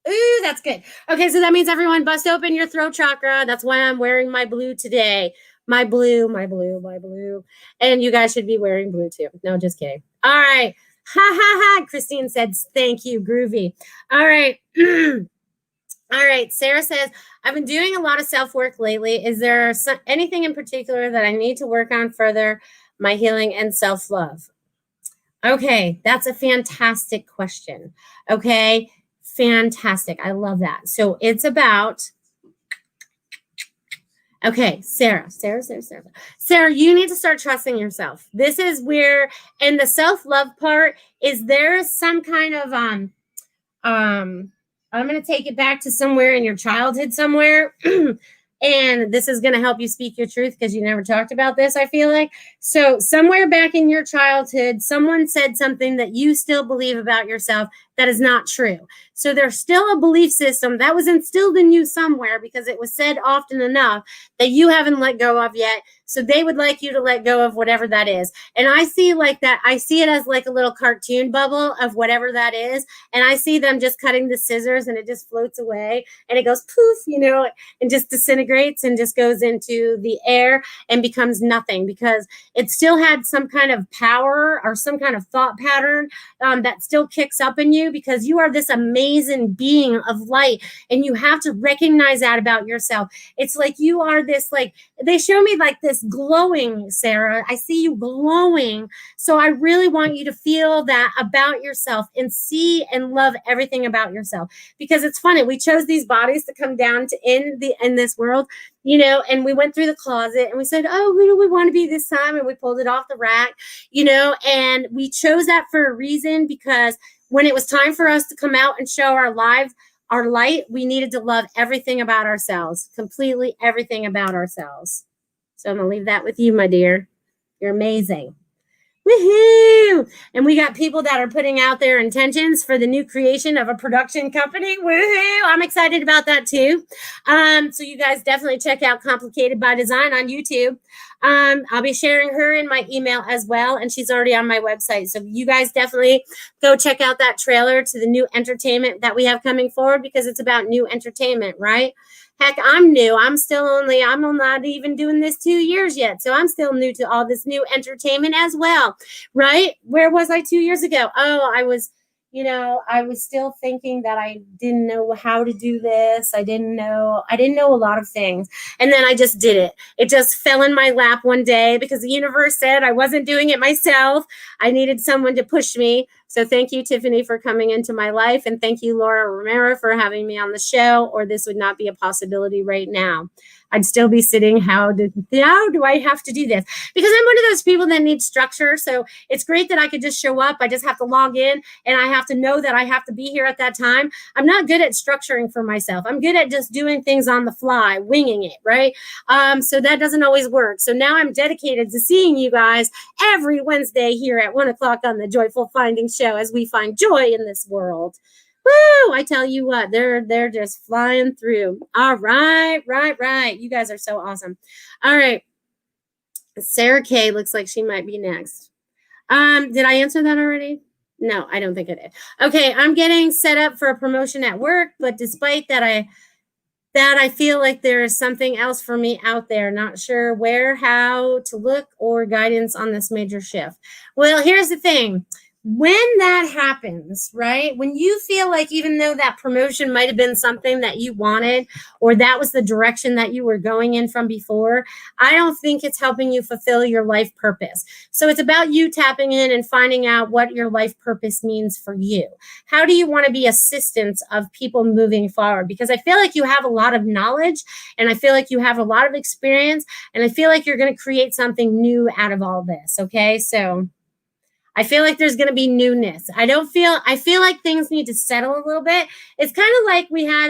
Ooh, that's good. Okay, so that means everyone bust open your throat chakra. That's why I'm wearing my blue today. My blue, my blue, my blue. And you guys should be wearing blue too. No, just kidding. All right. Ha ha ha. Christine said, thank you, groovy. All right. All right. Sarah says, I've been doing a lot of self-work lately. Is there anything in particular that I need to work on further my healing and self-love? Okay, that's a fantastic question. Okay, fantastic. I love that. So it's about, okay, Sarah, you need to start trusting yourself. This is where, and the self-love part is there some kind of, I'm going to take it back to somewhere in your childhood somewhere. And this is going to help you speak your truth because you never talked about this, I feel like. So somewhere back in your childhood, someone said something that you still believe about yourself that is not true. So there's still a belief system that was instilled in you somewhere because it was said often enough that you haven't let go of yet. So they would like you to let go of whatever that is. And I see like that. I see it as like a little cartoon bubble of whatever that is. And I see them just cutting the scissors and it just floats away and it goes poof, you know, and just disintegrates and just goes into the air and becomes nothing because it still had some kind of power or some kind of thought pattern that still kicks up in you because you are this amazing being of light and you have to recognize that about yourself. It's like you are this, like, they show me like this glowing, Sarah. I see you glowing. So I really want you to feel that about yourself and see and love everything about yourself because it's funny. We chose these bodies to come down to in this world, you know, and we went through the closet and we said, oh, who do we want to be this time? And we pulled it off the rack, you know, and we chose that for a reason because when it was time for us to come out and show our light, we needed to love everything about ourselves, completely everything about ourselves. So I'm going to leave that with you, my dear. You're amazing. Woohoo! And we got people that are putting out their intentions for the new creation of a production company. Woohoo! I'm excited about that too. So you guys definitely check out Complicated by Design on YouTube. I'll be sharing her in my email as well, and she's already on my website. So you guys definitely go check out that trailer to the new entertainment that we have coming forward because it's about new entertainment, right? Heck, I'm new. I'm not even doing this 2 years yet. So I'm still new to all this new entertainment as well, right? Where was I 2 years ago? Oh, I was still thinking that I didn't know how to do this. I didn't know a lot of things. And then I just did it. It just fell in my lap one day because the universe said I wasn't doing it myself. I needed someone to push me. So thank you, Tiffany, for coming into my life. And thank you, Laura Romero, for having me on the show, or this would not be a possibility right now. I'd still be sitting, how do I have to do this? Because I'm one of those people that need structure. So it's great that I could just show up. I just have to log in and I have to know that I have to be here at that time. I'm not good at structuring for myself. I'm good at just doing things on the fly, winging it, right? So that doesn't always work. So now I'm dedicated to seeing you guys every Wednesday here at 1 o'clock on the Joyful Finding Show as we find joy in this world. Woo! I tell you what, they're just flying through. All right. You guys are so awesome. All right. Sarah K looks like she might be next. Did I answer that already? No, I don't think I did. Okay, I'm getting set up for a promotion at work, but despite that, I feel like there is something else for me out there. Not sure where, how to look, or guidance on this major shift. Well, here's the thing. When that happens, right? When you feel like even though that promotion might have been something that you wanted, or that was the direction that you were going in from before, I don't think it's helping you fulfill your life purpose. So it's about you tapping in and finding out what your life purpose means for you. How do you want to be assistants of people moving forward? Because I feel like you have a lot of knowledge and I feel like you have a lot of experience and I feel like you're going to create something new out of all this. Okay. So I feel like there's going to be newness. I feel like things need to settle a little bit. It's kind of like we had,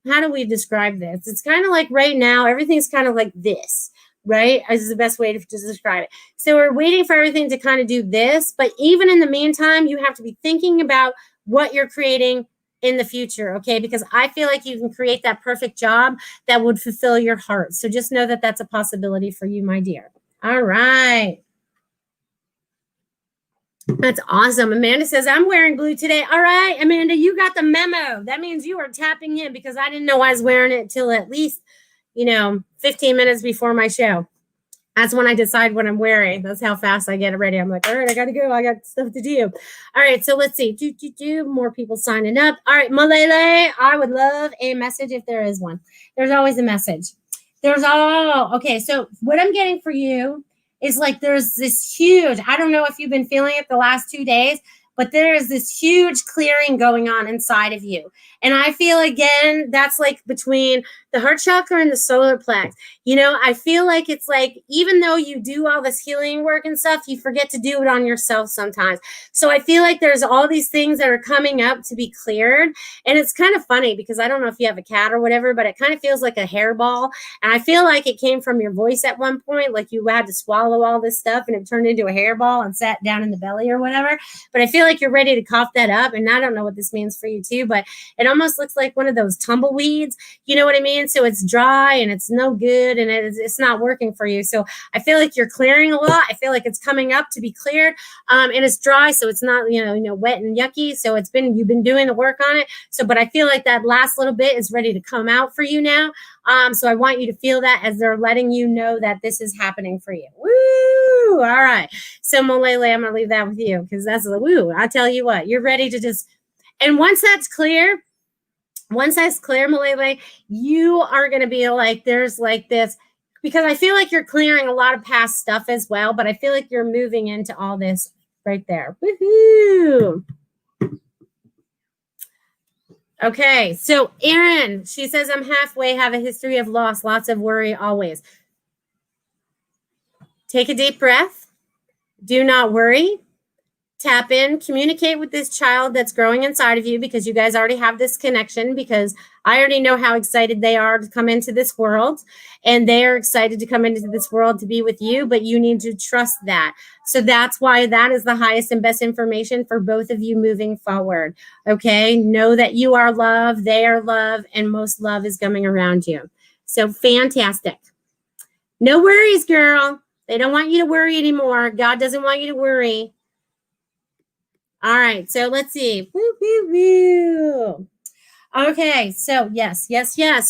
how do we describe this? It's kind of like right now, everything's kind of like this, right? This is the best way to describe it. So we're waiting for everything to kind of do this. But even in the meantime, you have to be thinking about what you're creating in the future, okay? Because I feel like you can create that perfect job that would fulfill your heart. So just know that that's a possibility for you, my dear. All right. That's awesome. Amanda says, I'm wearing blue today. All right, Amanda, you got the memo. That means you are tapping in because I didn't know I was wearing it till at least, 15 minutes before my show. That's when I decide what I'm wearing. That's how fast I get ready. I'm like, all right, I got to go. I got stuff to do. All right, so let's see. More people signing up. All right, Malele, I would love a message if there is one. There's always a message. Okay, so what I'm getting for you is like there's this huge, I don't know if you've been feeling it the last 2 days, but there is this huge clearing going on inside of you. And I feel, again, that's like between the heart chakra and the solar plex. I feel like it's like, even though you do all this healing work and stuff, you forget to do it on yourself sometimes. So I feel like there's all these things that are coming up to be cleared. And it's kind of funny because I don't know if you have a cat or whatever, but it kind of feels like a hairball. And I feel like it came from your voice at one point, like you had to swallow all this stuff and it turned into a hairball and sat down in the belly or whatever. But I feel like you're ready to cough that up. And I don't know what this means for you too, but it almost looks like one of those tumbleweeds. You know what I mean? So it's dry and it's no good and it's not working for you. So I feel like you're clearing a lot. I feel like it's coming up to be cleared, and it's dry, so it's not wet and yucky. So you've been doing the work on it. So, but I feel like that last little bit is ready to come out for you now. So I want you to feel that as they're letting you know that this is happening for you. Woo! All right. So Molele, I'm gonna leave that with you because that's the woo. I tell you what, you're ready to just. And once that's clear, Malele, you are going to be like, there's like this, because I feel like you're clearing a lot of past stuff as well, but I feel like you're moving into all this right there. Woohoo! Okay, so Erin, she says, I'm halfway, have a history of loss, lots of worry always. Take a deep breath. Do not worry. Tap in, communicate with this child that's growing inside of you because you guys already have this connection, because I already know how excited they are to come into this world, and they are excited to come into this world to be with you, but you need to trust that. So that's why that is the highest and best information for both of you moving forward. Okay. Know that you are love, they are love, and most love is coming around you. So fantastic. No worries, girl. They don't want you to worry anymore. God doesn't want you to worry. All right, so let's see. Woo, woo, woo. Okay, so yes.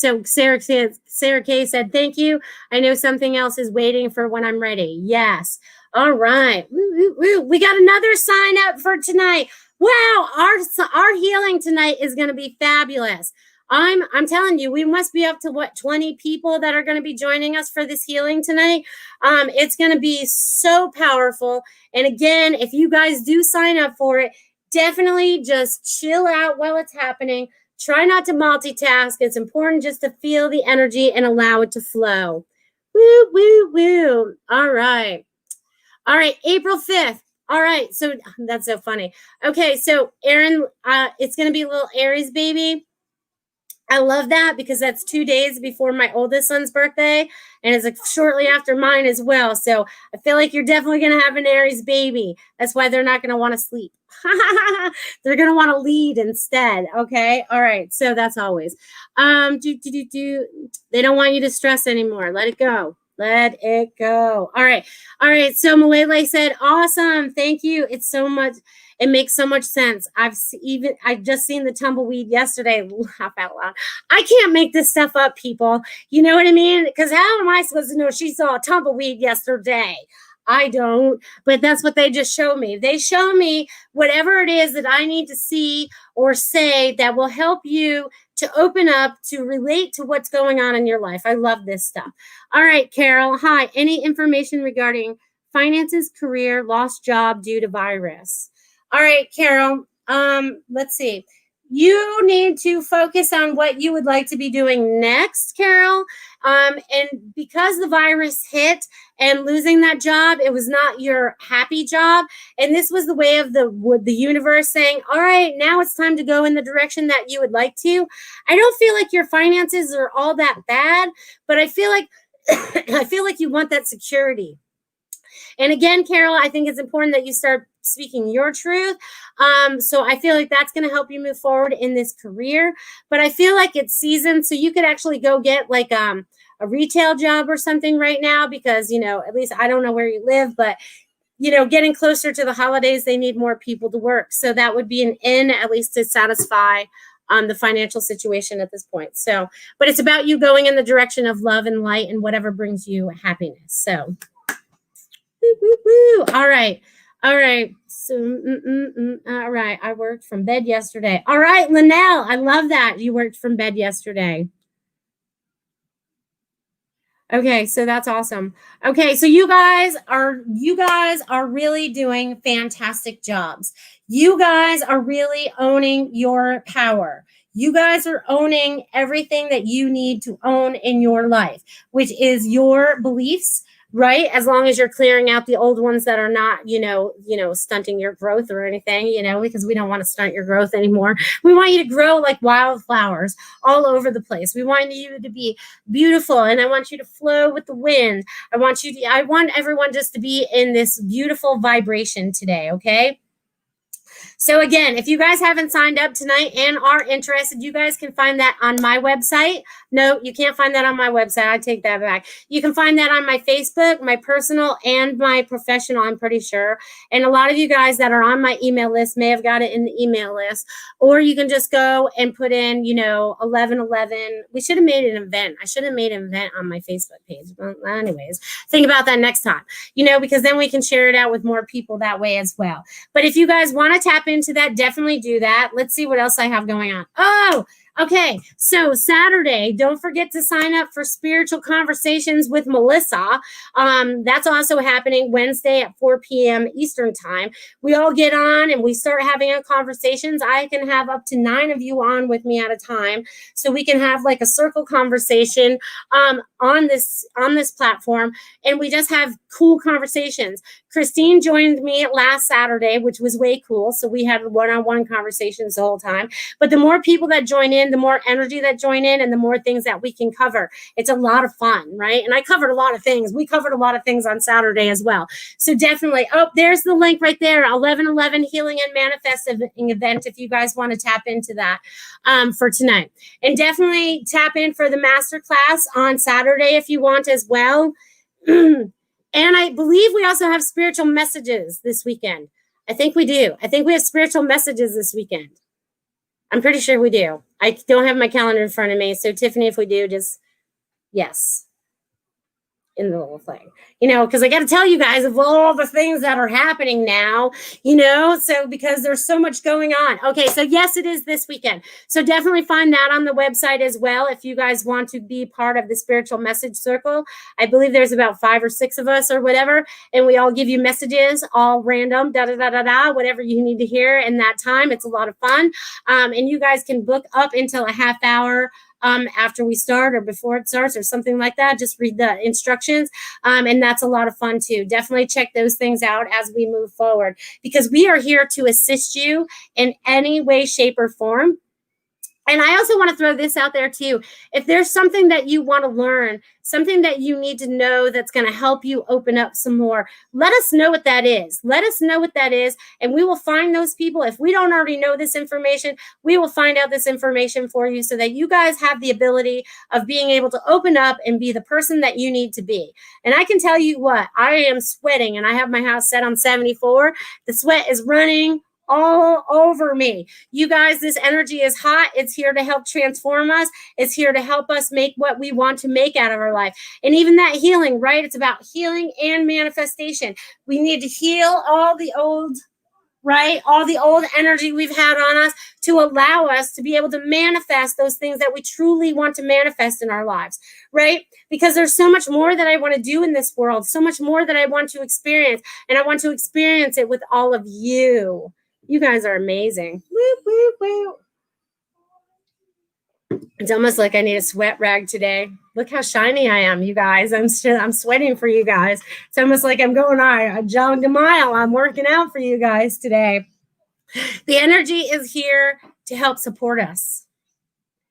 So Sarah K said, thank you. I know something else is waiting for when I'm ready. Yes. All right. Woo, woo, woo. We got another sign up for tonight. Wow, our healing tonight is going to be fabulous. I'm telling you, we must be up to 20 people that are going to be joining us for this healing tonight. It's going to be so powerful. And again, if you guys do sign up for it, definitely just chill out while it's happening. Try not to multitask. It's important just to feel the energy and allow it to flow. Woo, woo, woo. All right, April 5th. All right, so that's so funny. Okay, so Erin, it's going to be a little Aries baby. I love that because that's 2 days before my oldest son's birthday, and it's like shortly after mine as well. So I feel like you're definitely going to have an Aries baby. That's why they're not going to want to sleep. They're going to want to lead instead. Okay. All right. So that's always, they don't want you to stress anymore. Let it go. Let it go. All right. So Malele said, awesome. Thank you. It makes so much sense. I just seen the tumbleweed yesterday. Laugh out loud. I can't make this stuff up, people. You know what I mean? Because how am I supposed to know she saw a tumbleweed yesterday? I don't, but that's what they just show me. They show me whatever it is that I need to see or say that will help you to open up, to relate to what's going on in your life. I love this stuff. All right, Carol. Hi. Any information regarding finances, career, lost job due to virus? All right, Carol. Let's see. You need to focus on what you would like to be doing next, Carol. And because the virus hit and losing that job, it was not your happy job. And this was the way of the universe saying, all right, now it's time to go in the direction that you would like to. I don't feel like your finances are all that bad, but I feel like you want that security. And again, Carol, I think it's important that you start speaking your truth. So I feel like that's going to help you move forward in this career. But I feel like it's seasoned, so you could actually go get like a retail job or something right now because, at least I don't know where you live, but getting closer to the holidays, they need more people to work. So that would be an in, at least to satisfy the financial situation at this point. So, but it's about you going in the direction of love and light and whatever brings you happiness. So, woo, woo, woo. All right. So, all right. I worked from bed yesterday. All right, Linnell, I love that you worked from bed yesterday. Okay, so that's awesome. Okay, so you guys are really doing fantastic jobs. You guys are really owning your power. You guys are owning everything that you need to own in your life, which is your beliefs, right? As long as you're clearing out the old ones that are not, stunting your growth or anything, because we don't want to stunt your growth anymore. We want you to grow like wildflowers all over the place. We want you to be beautiful, and I want you to flow with the wind. I want everyone just to be in this beautiful vibration today, okay? So again, if you guys haven't signed up tonight and are interested, you guys can find that on my website. No, you can't find that on my website. I take that back. You can find that on my Facebook, my personal, and my professional, I'm pretty sure. And a lot of you guys that are on my email list may have got it in the email list. Or you can just go and put in, 1111. We should have made an event. I should have made an event on my Facebook page. Well, anyways, think about that next time, because then we can share it out with more people that way as well. But if you guys want to tap into that, definitely do that. Let's see what else I have going on. Oh, okay. So Saturday, don't forget to sign up for Spiritual Conversations with Melissa. That's also happening Wednesday at 4 p.m. Eastern time. We all get on and we start having conversations. I can have up to 9 of you on with me at a time. So we can have like a circle conversation on this platform, and we just have cool conversations. Christine joined me last Saturday, which was way cool. So we had one-on-one conversations the whole time. But the more people that join in, the more energy that join in, and the more things that we can cover. It's a lot of fun, right? And I covered a lot of things. We covered a lot of things on Saturday as well. So definitely, there's the link right there, 1111 Healing and Manifesting event, if you guys want to tap into that for tonight. And definitely tap in for the masterclass on Saturday if you want as well. And I believe we also have spiritual messages this weekend. I think we do. I think we have spiritual messages this weekend. I'm pretty sure we do. I don't have my calendar in front of me. So Tiffany, if we do, just yes. In the little thing, because I got to tell you guys of all the things that are happening now, so because there's so much going on. Okay, so yes, it is this weekend. So definitely find that on the website as well if you guys want to be part of the Spiritual Message Circle. I believe there's about 5 or 6 of us or whatever, and we all give you messages, all random, whatever you need to hear in that time. It's a lot of fun, and you guys can book up until a half hour after we start or before it starts or something like that. Just read the instructions. And that's a lot of fun too. Definitely check those things out as we move forward, because we are here to assist you in any way, shape, or form. And I also want to throw this out there too. If there's something that you want to learn, something that you need to know that's going to help you open up some more, let us know what that is. Let us know what that is, and we will find those people. If we don't already know this information, we will find out this information for you so that you guys have the ability of being able to open up and be the person that you need to be. And I can tell you what, I am sweating, and I have my house set on 74. The sweat is running all over me. You guys, this energy is hot. It's here to help transform us. It's here to help us make what we want to make out of our life. And even that healing, right? It's about healing and manifestation. We need to heal all the old, right? All the old energy we've had on us to allow us to be able to manifest those things that we truly want to manifest in our lives, right? Because there's so much more that I want to do in this world, so much more that I want to experience, and I want to experience it with all of you. You guys are amazing. Woo, woo, woo. It's almost like I need a sweat rag today. Look how shiny I am, you guys. I'm sweating for you guys. It's almost like I'm going, I jogged a mile. I'm working out for you guys today. The energy is here to help support us.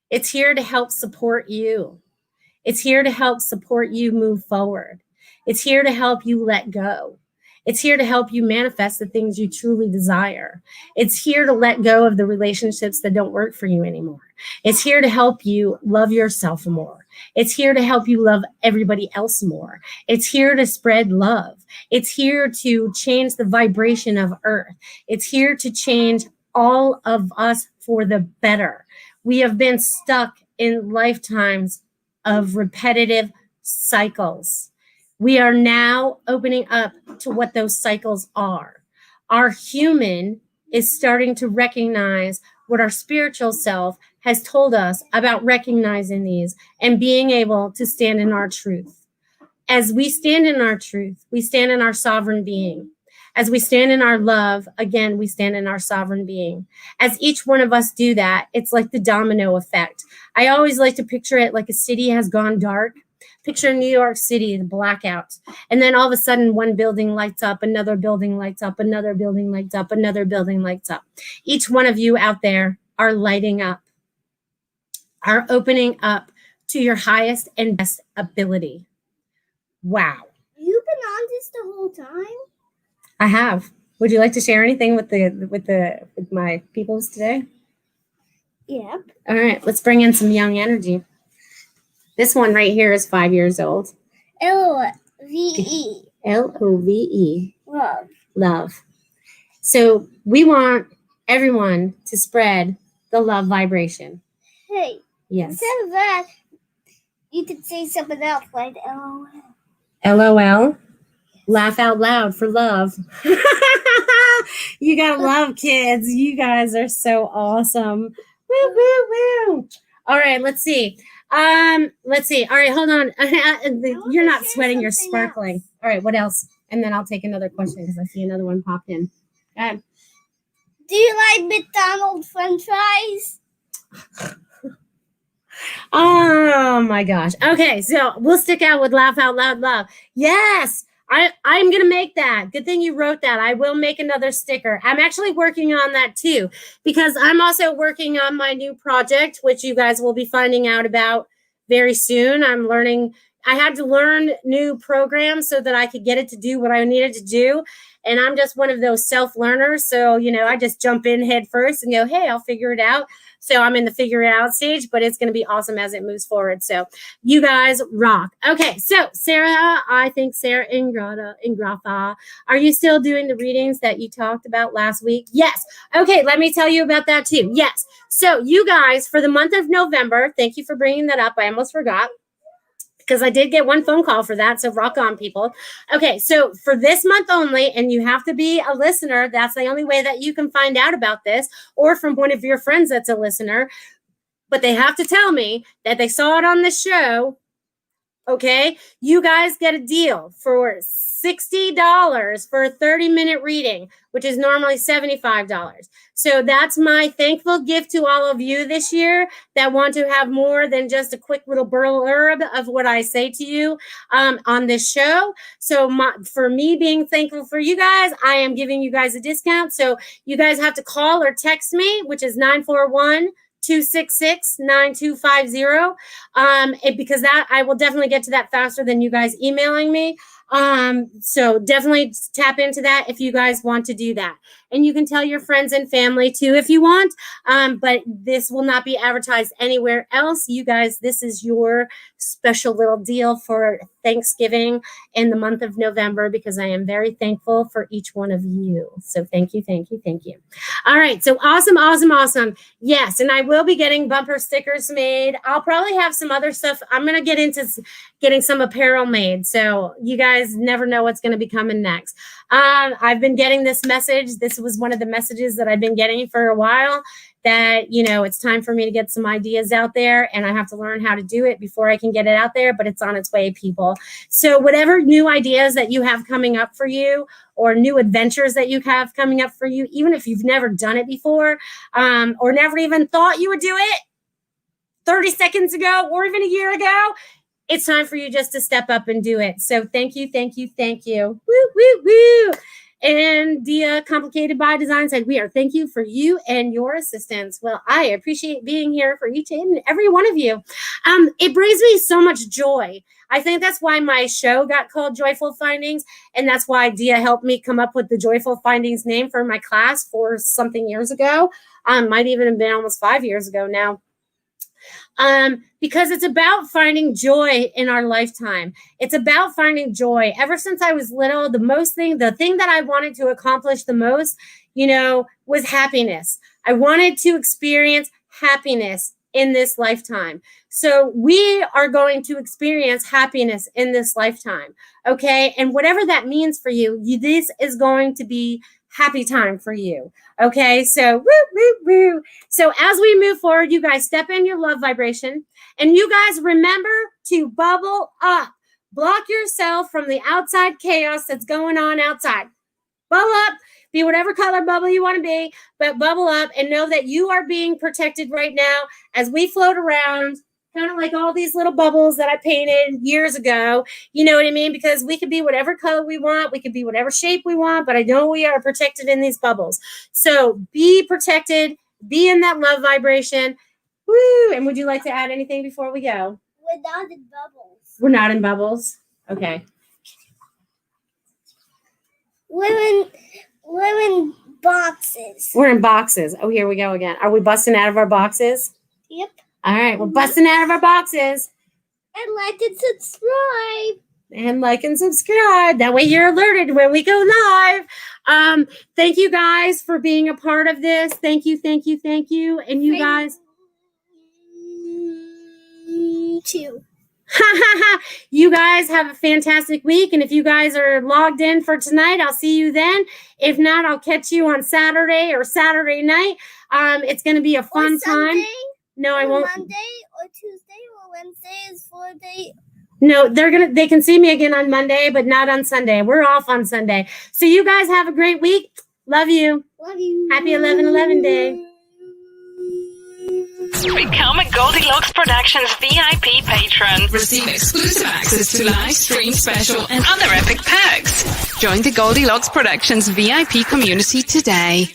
It's here to help support you. It's here to help support you move forward. It's here to help you let go. It's here to help you manifest the things you truly desire. It's here to let go of the relationships that don't work for you anymore. It's here to help you love yourself more. It's here to help you love everybody else more. It's here to spread love. It's here to change the vibration of Earth. It's here to change all of us for the better. We have been stuck in lifetimes of repetitive cycles. We are now opening up to what those cycles are. Our human is starting to recognize what our spiritual self has told us about recognizing these and being able to stand in our truth. As we stand in our truth, we stand in our sovereign being. As we stand in our love, again, we stand in our sovereign being. As each one of us do that, it's like the domino effect. I always like to picture it like a city has gone dark. Picture New York City, the blackout. And then all of a sudden, one building lights up, another building lights up, another building lights up, another building lights up. Each one of you out there are lighting up, are opening up to your highest and best ability. Wow. You've been on this the whole time? I have. Would you like to share anything with my peoples today? Yep. All right, let's bring in some young energy. This one right here is 5 years old. L-O-V-E. L-O-V-E. Love. Love. So we want everyone to spread the love vibration. Hey, Yes. instead of that, you could say something else like LOL. LOL. Laugh out loud for love. You gotta love kids. You guys are so awesome. Woo, woo, woo. All right, let's see. Let's see. All right, hold on. You're not sweating, you're sparkling. Else. All right, what else? And then I'll take another question because I see another one popped in. Go ahead. Do you like McDonald's French fries? Oh my gosh. Okay, so we'll stick out with laugh out loud love. Yes. I'm going to make that. Good thing you wrote that. I will make another sticker. I'm actually working on that too, because I'm also working on my new project, which you guys will be finding out about very soon. I had to learn new programs so that I could get it to do what I needed to do. And I'm just one of those self-learners. So, I just jump in head first and go, hey, I'll figure it out. So I'm in the figure it out stage, but it's going to be awesome as it moves forward. So you guys rock. Okay. So Sarah Ingrafa, are you still doing the readings that you talked about last week? Yes. Okay. Let me tell you about that too. Yes. So you guys, for the month of November, thank you for bringing that up. I almost forgot, because I did get one phone call for that. So rock on, people. Okay, so for this month only, and you have to be a listener. That's the only way that you can find out about this, or from one of your friends that's a listener. But they have to tell me that they saw it on the show. Okay, you guys get a deal for $60 for a 30-minute reading, which is normally $75. So that's my thankful gift to all of you this year that want to have more than just a quick little blurb of what I say to you on this show. So for me being thankful for you guys, I am giving you guys a discount. So you guys have to call or text me, which is 941-266-9250. Because that I will definitely get to that faster than you guys emailing me. So definitely tap into that if you guys want to do that. And you can tell your friends and family too if you want. But this will not be advertised anywhere else. You guys, this is your special little deal for Thanksgiving in the month of November, because I am very thankful for each one of you. So thank you, thank you, thank you. All right. So awesome, awesome, awesome. Yes. And I will be getting bumper stickers made. I'll probably have some other stuff. I'm going to get into getting some apparel made. So you guys never know what's going to be coming next. I've been getting this message. This was one of the messages that I've been getting for a while, that, it's time for me to get some ideas out there, and I have to learn how to do it before I can get it out there, but it's on its way, people. So whatever new ideas that you have coming up for you, or new adventures that you have coming up for you, even if you've never done it before, or never even thought you would do it 30 seconds ago, or even a year ago, it's time for you just to step up and do it. So thank you, thank you, thank you. Woo, woo, woo. And Dia, Complicated by Design, said, we are thank you for you and your assistance. Well, I appreciate being here for each and every one of you. It brings me so much joy. I think that's why my show got called Joyful Findings. And that's why Dia helped me come up with the Joyful Findings name for my class 4-something years ago. Might even have been almost 5 years ago now. Because it's about finding joy in our lifetime. It's about finding joy. Ever since I was little, the thing that I wanted to accomplish the most, was happiness. I wanted to experience happiness in this lifetime. So we are going to experience happiness in this lifetime. Okay. And whatever that means for you, this is going to be happy time for you. Okay. So woo, woo, woo. So as we move forward, you guys step in your love vibration, and you guys remember to bubble up. Block yourself from the outside chaos that's going on outside. Bubble up. Be whatever color bubble you want to be, but bubble up and know that you are being protected right now as we float around, kind of like all these little bubbles that I painted years ago. You know what I mean? Because we could be whatever color we want. We could be whatever shape we want, but I know we are protected in these bubbles. So be protected. Be in that love vibration. Woo! And would you like to add anything before we go? We're not in bubbles. We're not in bubbles? Okay. We're in boxes. We're in boxes. Oh, here we go again. Are we busting out of our boxes? Yep. All right, we're busting out of our boxes. And like and subscribe. And like and subscribe. That way you're alerted when we go live. Thank you guys for being a part of this. Thank you, thank you, thank you. And you guys. Too. You guys have a fantastic week. And if you guys are logged in for tonight, I'll see you then. If not, I'll catch you on Saturday or Saturday night. It's going to be a fun time. No, I won't. Monday or Tuesday or Wednesday is 4 day. No, they can see me again on Monday, but not on Sunday. We're off on Sunday. So you guys have a great week. Love you. Love you. Happy 11/11 day. Become a Goldylocks Productions VIP patron. Receive exclusive access to live stream special and other epic perks. Join the Goldylocks Productions VIP community today.